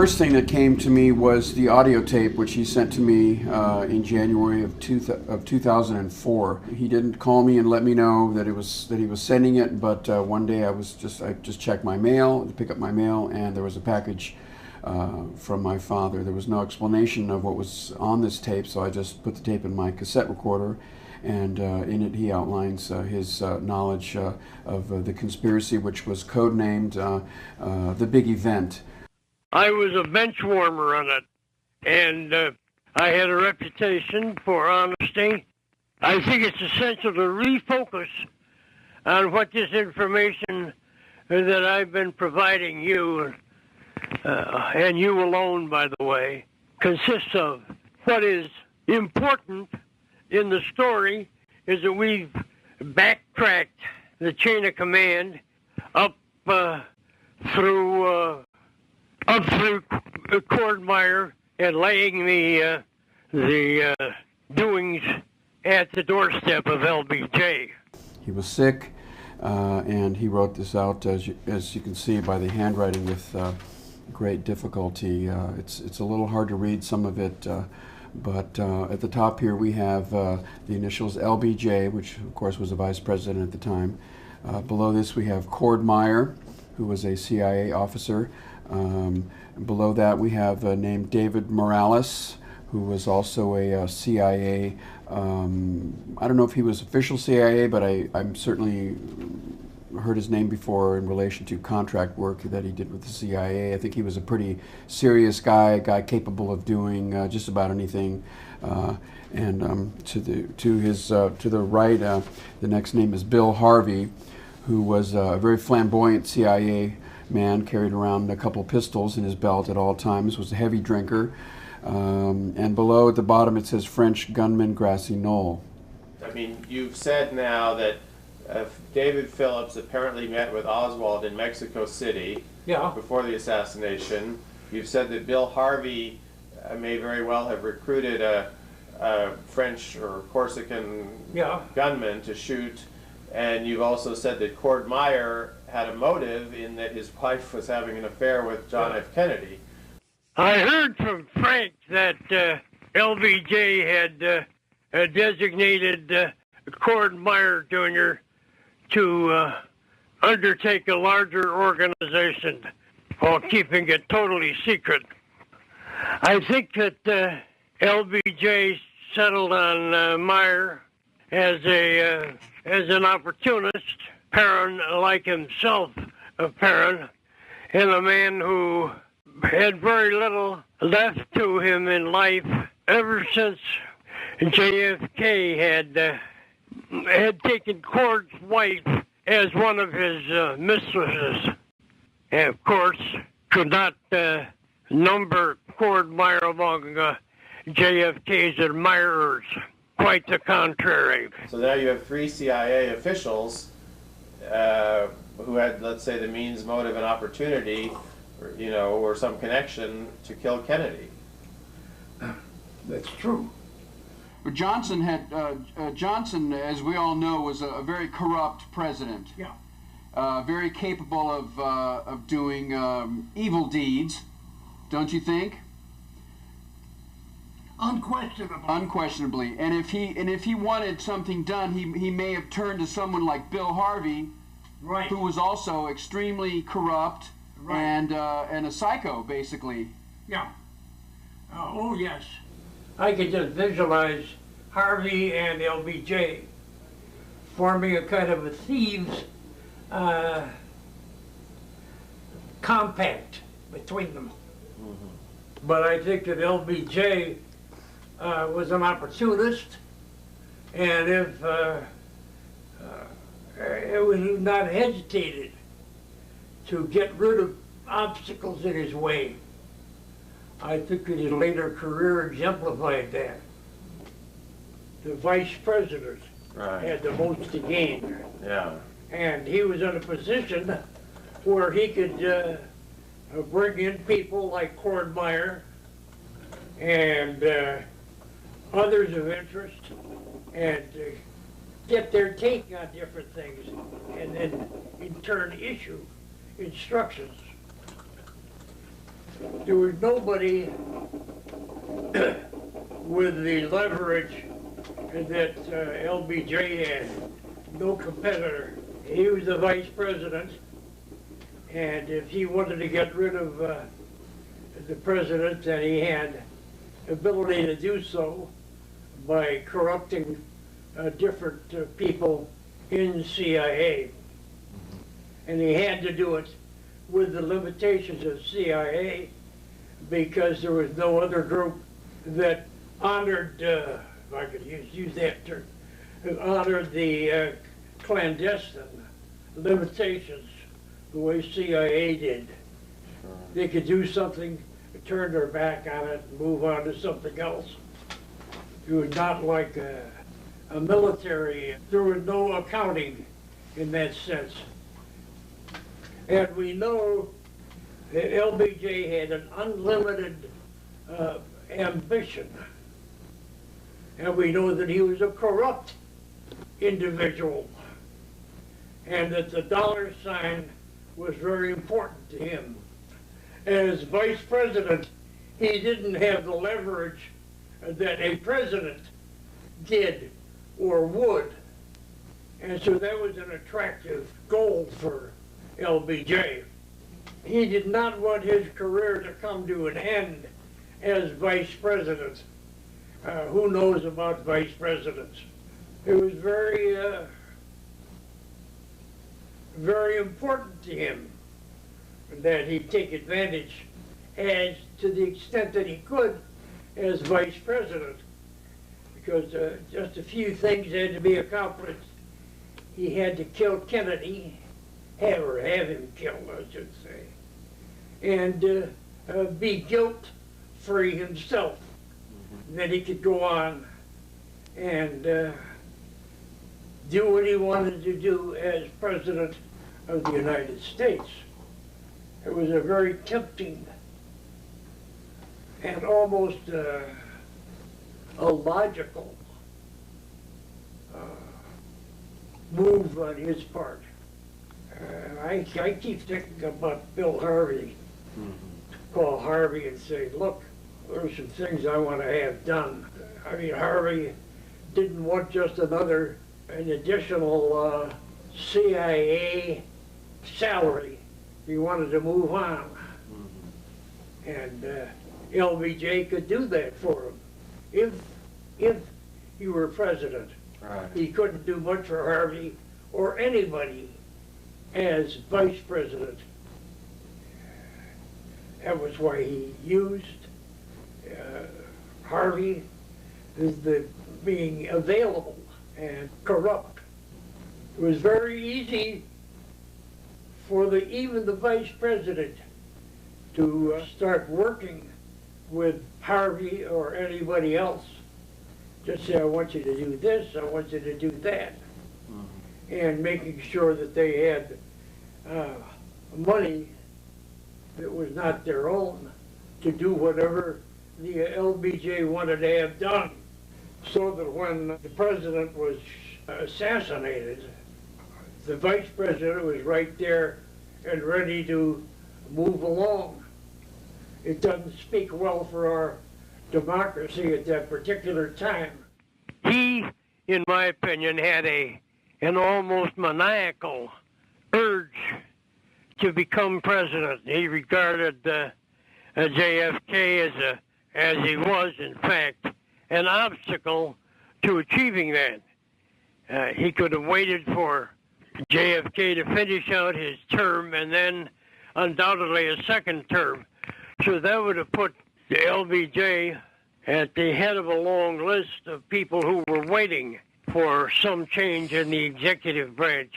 first thing that came to me was the audio tape, which he sent to me in January of 2004. He didn't call me and let me know that he was sending it, but one day I just checked my mail, to pick up my mail, and there was a package from my father. There was no explanation of what was on this tape, so I just put the tape in my cassette recorder, and in it he outlines his knowledge of the conspiracy, which was codenamed The Big Event. I was a bench warmer on it, and I had a reputation for honesty. I think it's essential to refocus on what this information that I've been providing you, and you alone, by the way, consists of. What is important in the story is that we've backtracked the chain of command up through Cordmeyer and laying the doings at the doorstep of LBJ. He was sick, and he wrote this out, as you can see by the handwriting, with great difficulty. It's a little hard to read some of it, but at the top here we have the initials LBJ, which of course was a vice president at the time. Below this we have Cordmeyer, who was a CIA officer. Below that we have named David Morales, who was also a CIA, I don't know if he was official CIA, but I'm certainly heard his name before in relation to contract work that he did with the CIA. I think he was a pretty serious guy, a guy capable of doing just about anything. And to the right, the next name is Bill Harvey, who was a very flamboyant CIA man, carried around a couple pistols in his belt at all times, was a heavy drinker. And below at the bottom it says French gunman Grassy Knoll. I mean, you've said now that David Phillips apparently met with Oswald in Mexico City before the assassination. You've said that Bill Harvey may very well have recruited a French or Corsican gunman to shoot. And you've also said that Cordmeyer had a motive in that his wife was having an affair with John F. Kennedy. I heard from Frank that LBJ had designated Cordmeyer Jr. to undertake a larger organization while keeping it totally secret. I think that LBJ settled on Meyer as an opportunist, Perrin like himself, Perrin, and a man who had very little left to him in life ever since JFK had taken Cord's wife as one of his mistresses, and of course could not number Cordmeyer among JFK's admirers. Quite the contrary. So now you have 3 CIA officials who had, let's say, the means, motive, and opportunity, or some connection to kill Kennedy. That's true. But Johnson, as we all know, was a very corrupt president. Yeah. Very capable of doing evil deeds, don't you think? Unquestionably. And if he wanted something done, he may have turned to someone like Bill Harvey, right, who was also extremely corrupt, right, and a psycho, basically. Yeah. Oh yes. I could just visualize Harvey and LBJ forming a kind of a thieves compact between them. Mm-hmm. But I think that LBJ was an opportunist, and if it was not hesitated to get rid of obstacles in his way. I think that his later career exemplified that. The vice president had the most to gain. Yeah. And he was in a position where he could bring in people like Cordmeyer and others of interest and get their take on different things and then in turn issue instructions. there was nobody with the leverage that LBJ had. No competitor. He was the vice president, and if he wanted to get rid of the president, then he had ability to do so by corrupting different people in the CIA. And he had to do it with the limitations of CIA because there was no other group that honored, if I could use that term, honored the clandestine limitations the way CIA did. Sure. They could do something, turn their back on it, and move on to something else. It was not like a military. There was no accounting in that sense. And we know that LBJ had an unlimited ambition. And we know that he was a corrupt individual. And that the dollar sign was very important to him. As vice president, he didn't have the leverage that a president did or would. And so that was an attractive goal for LBJ. He did not want his career to come to an end as vice president. Who knows about vice presidents? It was very, very important to him that he take advantage as to the extent that he could as vice president, because just a few things had to be accomplished. He had to kill Kennedy, have him killed, I should say, and be guilt-free himself. And then he could go on and do what he wanted to do as President of the United States. It was a very tempting and almost illogical move on his part. I keep thinking about Bill Harvey. Call Harvey and say, look, there's some things I want to have done. I mean, Harvey didn't want just an additional CIA salary. He wanted to move on. And LBJ could do that for him if he were president. Right. He couldn't do much for Harvey or anybody as vice president. That was why he used Harvey as the being available and corrupt. It was very easy for even the vice president to start working with Harvey or anybody else. Just say, I want you to do this, I want you to do that. And making sure that they had money that was not their own to do whatever the LBJ wanted to have done. So that when the president was assassinated, the vice president was right there and ready to move along. It doesn't speak well for our democracy at that particular time. He, in my opinion, had an almost maniacal urge to become president. He regarded JFK as he was, in fact, an obstacle to achieving that. He could have waited for JFK to finish out his term and then undoubtedly a second term. So that would have put the LBJ at the head of a long list of people who were waiting for some change in the executive branch.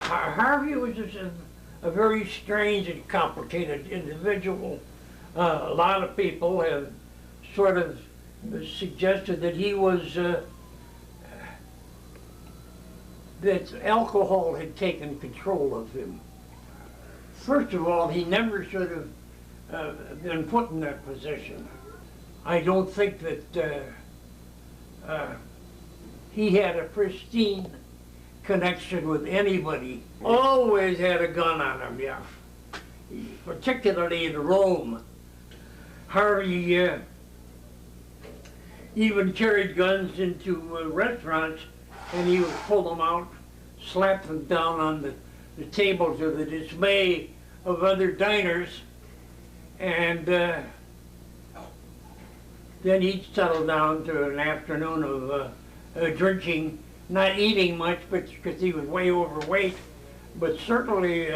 Harvey was just a very strange and complicated individual. A lot of people have sort of suggested that he was, that alcohol had taken control of him. First of all, he never should have been put in that position. I don't think that he had a pristine connection with anybody. Always had a gun on him, yeah. Particularly in Rome. Harvey even carried guns into restaurants, and he would pull them out, slap them down on the table to the dismay of other diners, and then he'd settle down to an afternoon of drinking, not eating much, but because he was way overweight, but certainly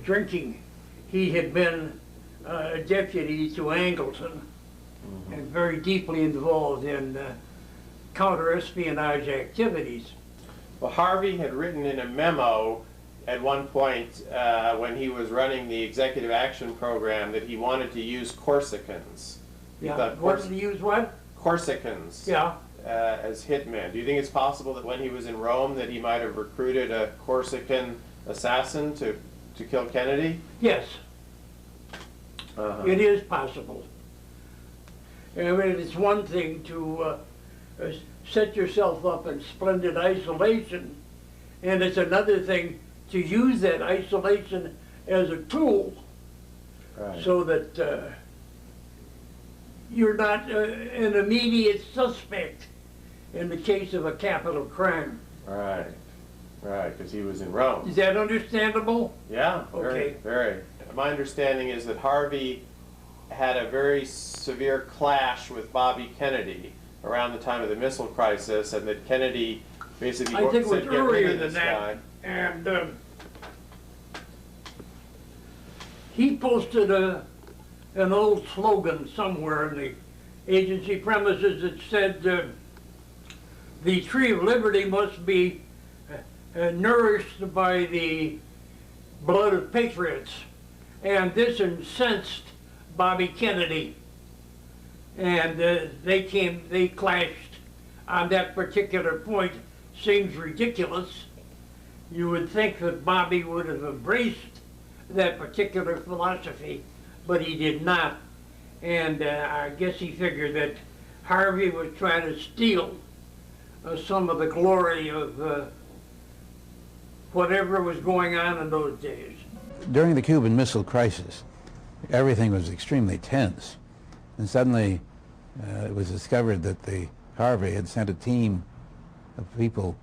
drinking. He had been a deputy to Angleton and very deeply involved in counter-espionage activities. Well, Harvey had written in a memo at one point when he was running the Executive Action Program that he wanted to use Corsicans. Yeah, wanted to use what? Corsicans. Yeah. As hitmen. Do you think it's possible that when he was in Rome that he might have recruited a Corsican assassin to kill Kennedy? Yes. It is possible. I mean, it's one thing to set yourself up in splendid isolation, and it's another thing to use that isolation as a tool, right, so that you're not an immediate suspect in the case of a capital crime. Right, right, because he was in Rome. Is that understandable? Yeah, okay. Very. My understanding is that Harvey had a very severe clash with Bobby Kennedy around the time of the missile crisis, and that Kennedy basically I think it was earlier than that. Guy. And he posted an old slogan somewhere in the agency premises that said, the tree of liberty must be nourished by the blood of patriots. And this incensed Bobby Kennedy. And they clashed on that particular point. Seems ridiculous. You would think that Bobby would have embraced that particular philosophy, but he did not. And I guess he figured that Harvey was trying to steal some of the glory of whatever was going on in those days. During the Cuban Missile Crisis, everything was extremely tense. And suddenly it was discovered that Harvey had sent a team of people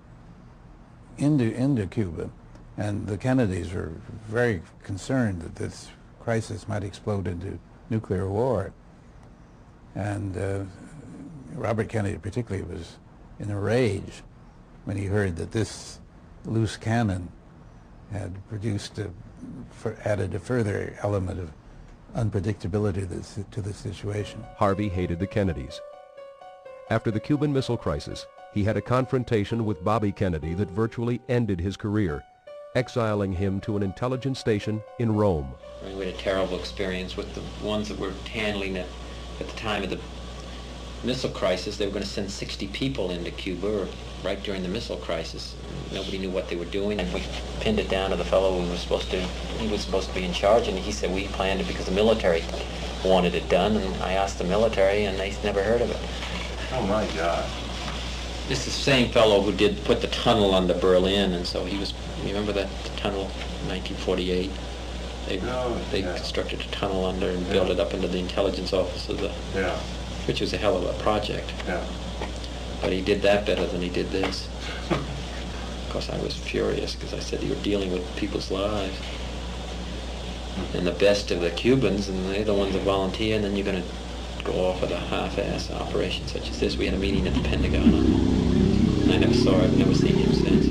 into Cuba, and the Kennedys were very concerned that this crisis might explode into nuclear war. And Robert Kennedy particularly was in a rage when he heard that this loose cannon had added a further element of unpredictability to the situation. Harvey hated the Kennedys. After the Cuban Missile Crisis, he had a confrontation with Bobby Kennedy that virtually ended his career, exiling him to an intelligence station in Rome. We had a terrible experience with the ones that were handling it at the time of the missile crisis. They were going to send 60 people into Cuba right during the missile crisis. Nobody knew what they were doing, and we pinned it down to the fellow who was supposed to be in charge, and he said we planned it because the military wanted it done, and I asked the military, and they never heard of it. Oh my God. This is the same fellow who put the tunnel under Berlin, and so he was, you remember that tunnel, 1948? They constructed a tunnel under and built it up into the intelligence office of which was a hell of a project. Yeah. But he did that better than he did this. Of course, I was furious because I said you were dealing with people's lives. And the best of the Cubans, and they're the ones that volunteer, and then you're going to go off with a half-ass operation such as this. We had a meeting at the Pentagon. I never saw it, never seen him since.